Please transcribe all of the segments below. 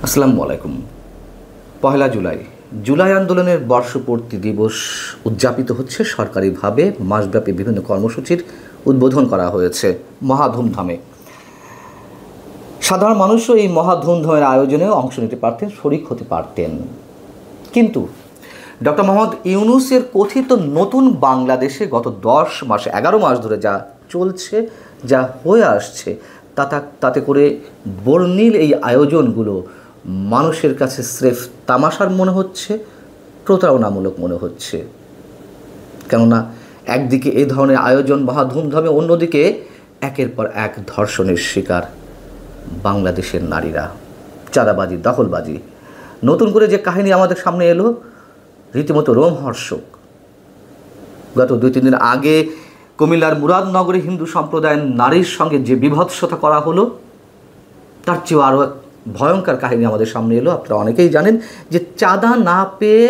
আসসালামু আলাইকুম। পহেলা জুলাই জুলাই আন্দোলনের বর্ষপূর্তি দিবস উদযাপিত হচ্ছে। সরকারিভাবে মাসব্যাপী বিভিন্ন কর্মসূচির উদ্বোধন করা হয়েছে মহা ধুমধামে। সাধারণ মানুষও এই মহা ধুমধামের আয়োজনেও অংশ নিতে পারতেন, শরিক হতে পারতেন। কিন্তু ডক্টর মোহাম্মদ ইউনূসের কথিত নতুন বাংলাদেশে গত 10 মাস 11 মাস ধরে যা চলছে, যা হয়ে আসছে, তাতে করে বর্ণিল এই আয়োজনগুলো মানুষের কাছে স্রেফ তামাশার মনে হচ্ছে, প্রতারণামূলক মনে হচ্ছে। কেননা একদিকে এই ধরনের আয়োজন মহা ধুমধামে, অন্যদিকে একের পর এক ধর্ষণের শিকার বাংলাদেশের নারীরা। চাঁদাবাজি, দখলবাজি, নতুন করে যে কাহিনী আমাদের সামনে এলো রীতিমতো রোমহর্ষক। গত 2-3 দিন আগে কুমিল্লার মুরাদনগরে হিন্দু সম্প্রদায়ের নারীর সঙ্গে যে বিভৎসতা করা হলো, তার চেয়েও আরও এক ভয়ঙ্কর কাহিনী আমাদের সামনে এলো। আপনারা অনেকেই জানেন যে চাঁদা না পেয়ে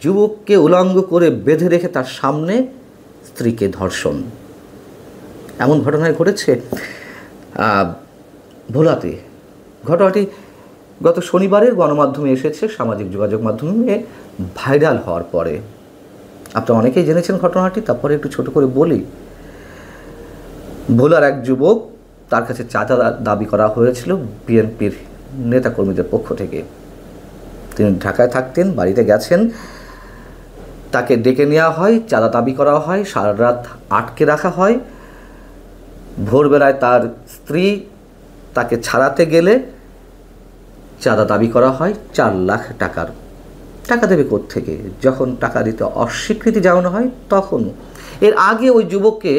যুবককে উলঙ্গ করে বেঁধে রেখে তার সামনে স্ত্রীকে ধর্ষণ। এমন ঘটনায় ঘটেছে ভোলাতে। ঘটনাটি গত শনিবারের গণমাধ্যমে এসেছে, সামাজিক যোগাযোগ মাধ্যমে ভাইরাল হওয়ার পরে। আপনারা অনেকেই জেনেছেন ঘটনাটি, তারপরে একটু ছোট করে বলি। ভোলার এক যুবক, তার কাছে চাঁদা দাবি করা হয়েছিল বিএনপির নেতাকর্মীদের পক্ষ থেকে। তিনি ঢাকায় থাকতেন, বাড়িতে গেছেন, তাকে ডেকে নেওয়া হয়, চাঁদা দাবি করা হয়, সারা রাত আটকে রাখা হয়। ভোরবেলায় তার স্ত্রী তাকে ছাড়াতে গেলে চাঁদা দাবি করা হয় 4 লাখ টাকার। টাকা দেবে কোত্থেকে? যখন টাকা দিতে অস্বীকৃতি জানানো হয় তখন। এর আগে ওই যুবককে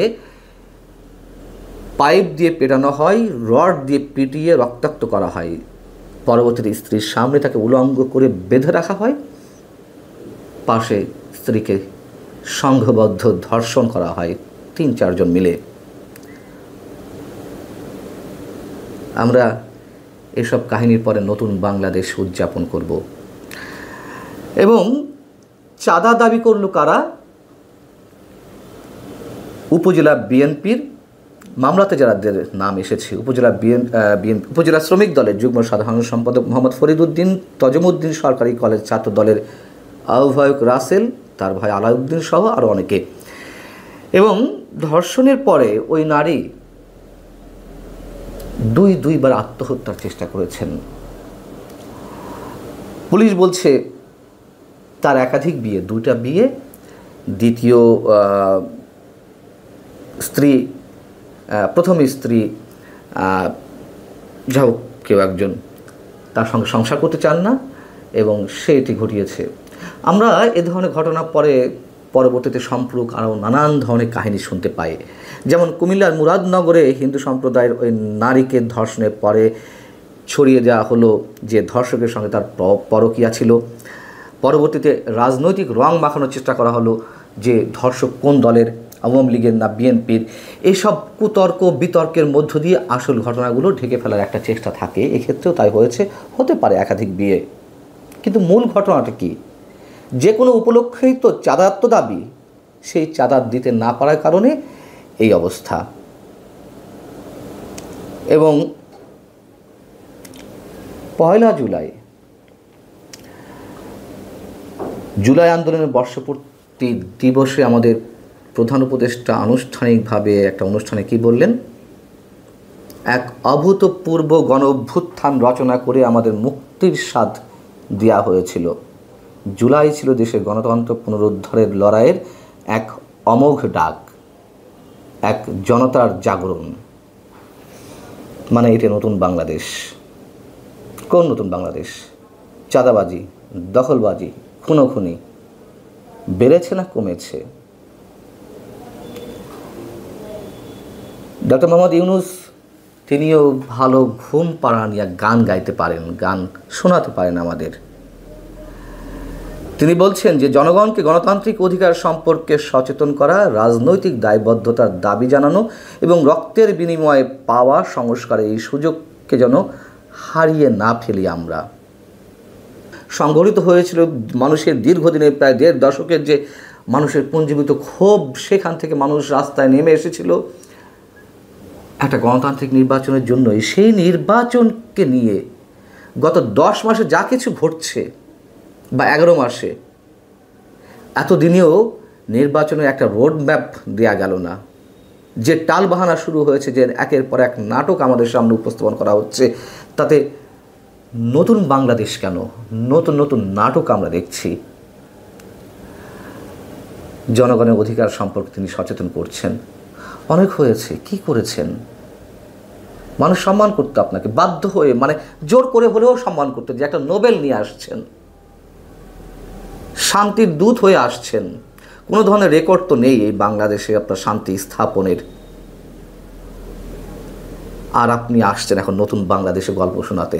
পাইপ দিয়ে পেটানো হয়, রড দিয়ে পিটিয়ে রক্তাক্ত করা হয়। পরবর্তীতে স্ত্রীর সামনে তাকে উলঙ্গ করে বেঁধে রাখা হয়, পাশে স্ত্রীকে সংঘবদ্ধ ধর্ষণ করা হয় 3-4 জন মিলে। আমরা এসব কাহিনীর পরে নতুন বাংলাদেশ উদযাপন করব। এবং চাঁদা দাবি করল কারা? উপজেলা বিএনপির মামলাতে যাদের নাম এসেছে, উপজেলা শ্রমিক দলের যুগ্ম সাধারণ সম্পাদক মোহাম্মদ ফরিদউদ্দিন, তজুমউদ্দিন সরকারি কলেজ ছাত্র দলের আহ্বায়ক রাসেল, তার ভাই আলাউদ্দিন সহ আরও অনেকে। এবং ধর্ষণের পরে ওই নারী দুইবার আত্মহত্যার চেষ্টা করেছেন। পুলিশ বলছে তার একাধিক বিয়ে, 2টা বিয়ে, দ্বিতীয় স্ত্রী, প্রথম স্ত্রী যা হোক কেউ একজন তার সঙ্গে সংসার করতে চান না এবং সে এটি ঘটিয়েছে। আমরা এ ধরনের ঘটনা পরবর্তীতে সম্পর্ক আরও নানান ধরনের কাহিনী শুনতে পাই। যেমন কুমিল্লার মুরাদনগরে হিন্দু সম্প্রদায়ের ওই নারীকে ধর্ষণের পরে ছড়িয়ে দেওয়া হলো যে ধর্ষকের সঙ্গে তার পরকীয়া ছিল। পরবর্তীতে রাজনৈতিক রং মাখানোর চেষ্টা করা হলো যে ধর্ষক কোন দলের, আওয়ামী লীগের না বিএনপির। এইসব কুতর্ক বিতর্কের মধ্য দিয়ে আসল ঘটনাগুলো ঢেকে ফেলার একটা চেষ্টা থাকে। এক্ষেত্রেও তাই হয়েছে, হতে পারে একাধিক বিয়ে। কিন্তু মূল ঘটনাটা কি? যে কোনো উপলক্ষেই তো চাঁদার তো দাবি, সেই চাঁদা দিতে না পারার কারণে এই অবস্থা। এবং পহেলা জুলাই আন্দোলনের বর্ষপূর্তি দিবসে আমাদের প্রধান উপদেষ্টা আনুষ্ঠানিকভাবে একটা অনুষ্ঠানে কি বললেন? এক অভূতপূর্ব গণ অভ্যুত্থান রচনা করে আমাদের মুক্তির স্বাদ দেওয়া হয়েছিল। জুলাই ছিল দেশের গণতন্ত্র পুনরুদ্ধারের লড়াইয়ের এক অমোঘ ডাক, এক জনতার জাগরণ। মানে এটা নতুন বাংলাদেশ। কোন নতুন বাংলাদেশ? চাঁদাবাজি, দখলবাজি, খুনোখুনি বেড়েছে না কমেছে? ডক্টর মোহাম্মদ ইউনূস তিনিও ভালো ঘুম পাড়ানিয়া গান গাইতে পারেন, গান শোনাতে পারেন আমাদের। তিনি বলছেন যে জনগণকে গণতান্ত্রিক অধিকার সম্পর্কে সচেতন করা, রাজনৈতিক দায়বদ্ধতার দাবি জানানো এবং রক্তের বিনিময়ে পাওয়া সংস্কারের এই সুযোগকে যেন হারিয়ে না ফেলি আমরা। সংগঠিত হয়েছিল মানুষের দীর্ঘদিনের প্রায় 1.5 দশকের যে মানুষের পুঞ্জীভূত ক্ষোভ, সেখান থেকে মানুষ রাস্তায় নেমে এসেছিল একটা গণতান্ত্রিক নির্বাচনের জন্যই। সেই নির্বাচনকে নিয়ে গত 10 মাসে যা কিছু ঘটছে বা 11 মাসে, এতদিনেও নির্বাচনের একটা রোড ম্যাপ দেওয়া গেল না। যে টালবাহানা শুরু হয়েছে, যে একের পর এক নাটক আমাদের সামনে উপস্থাপন করা হচ্ছে, তাতে নতুন বাংলাদেশ কেন, নতুন নতুন নাটক আমরা দেখছি। জনগণের অধিকার সম্পর্কে তিনি সচেতন করছেন। অনেক হয়েছে, কি করেছেন? মানুষ সম্মান করতো আপনাকে, বাধ্য হয়ে, মানে জোর করে হলেও সম্মান করতো, যে একটা নোবেল নিয়ে আসছেন, শান্তির দূত হয়ে আসছেন। কোনো ধরনের রেকর্ড তো নেই এই বাংলাদেশে আপনার শান্তি স্থাপনের, আর আপনি আসছেন এখন নতুন বাংলাদেশে গল্প শোনাতে।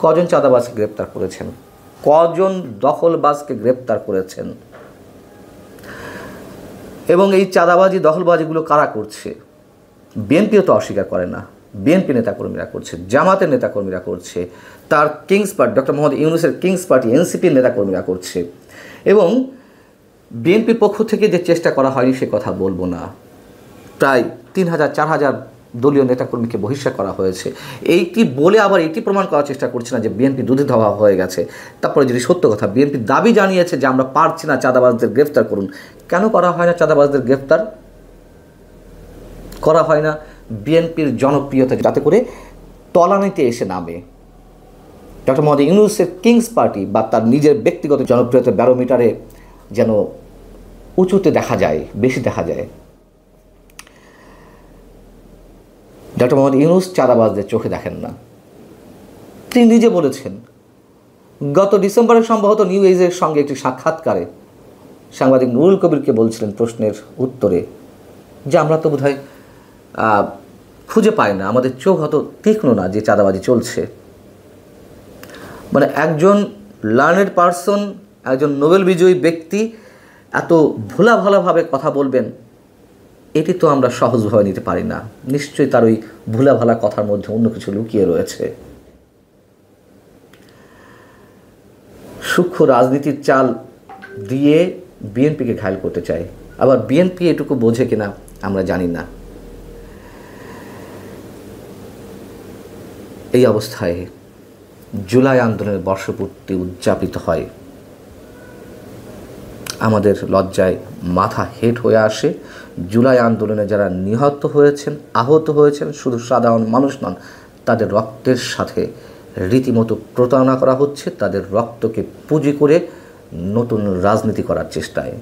কজন চাঁদাবাজকে গ্রেপ্তার করেছেন, কজন দখলবাজকে গ্রেপ্তার করেছেন, এবং এই চাঁদাবাজি দখলবাজিগুলো কারা করছে? বিএনপিও তো অস্বীকার করে না, বিএনপি নেতাকর্মীরা করছে, জামাতের নেতাকর্মীরা করছে, তার কিংস পার্টি ডক্টর মোহাম্মদ ইউনূসের কিংস পার্টি এনসিপির নেতাকর্মীরা করছে। এবং বিএনপির পক্ষ থেকে যে চেষ্টা করা হয়নি সে কথা বলবো না, প্রায় 3000-4000 দলীয় নেতাকর্মীকে বহিষ্কার করা হয়েছে। এইটি বলে আবার এটি প্রমাণ করার চেষ্টা করছে না যে বিএনপি দুধে ধোয়া হয়ে গেছে। তারপরে যদি সত্য কথা, বিএনপি দাবি জানিয়েছে যে আমরা পারছি না, চাঁদাবাজদের গ্রেফতার করুন। কেন করা হয় না চাঁদাবাজদের গ্রেফতার? করা হয় না বিএনপির জনপ্রিয়তা যাতে করে তলানিতে এসে নামে। ডক্টর মোহাম্মদ ইউনূসের কিংস পার্টি বা তার নিজের ব্যক্তিগত জনপ্রিয়তার ব্যারোমিটারে যেন উঁচুতে দেখা যায়, বেশি দেখা যায়। ডক্টর মোহাম্মদ ইউনূস চাঁদাবাজদের চোখে দেখেন না। তিনি নিজে বলেছেন, গত ডিসেম্বরে সম্ভবত নিউ এজের সঙ্গে একটি সাক্ষাৎকারে সাংবাদিক নুরুল কবিরকে বলছিলেন প্রশ্নের উত্তরে, যে আমরা তো বোধহয় খুঁজে পাই না, আমাদের চোখ অত তীক্ষ্ণ না যে চাঁদাবাজি চলছে। মানে একজন লার্নেড পারসন, একজন নোবেল বিজয়ী ব্যক্তি এত ভোলাভালাভাবে কথা বলবেন, এটি তো আমরা সহজভাবে নিতে পারি না। নিশ্চয়ই তার ওই ভোলাভালা কথার মধ্যে অন্য কিছু লুকিয়ে রয়েছে। সূক্ষ্ম রাজনীতির চাল দিয়ে বিএনপিকে ঘায়েল করতে চায়, আবার বিএনপি এটুকু বোঝে কিনা আমরা জানি না। এই অবস্থায় জুলাই আন্দোলনের বর্ষপূর্তি উদযাপিত হয়, আমাদের লজ্জায় মাথা হেঁট হয়ে আসে। জুলাই আন্দোলনে যারা নিহত হয়েছেন, আহত হয়েছেন, শুধু সাধারণ মানুষ নন, তাদের রক্তের সাথে রীতিমতো প্রতারণা করা হচ্ছে, তাদের রক্তকে পুঁজি করে নতুন রাজনীতি করার চেষ্টায়।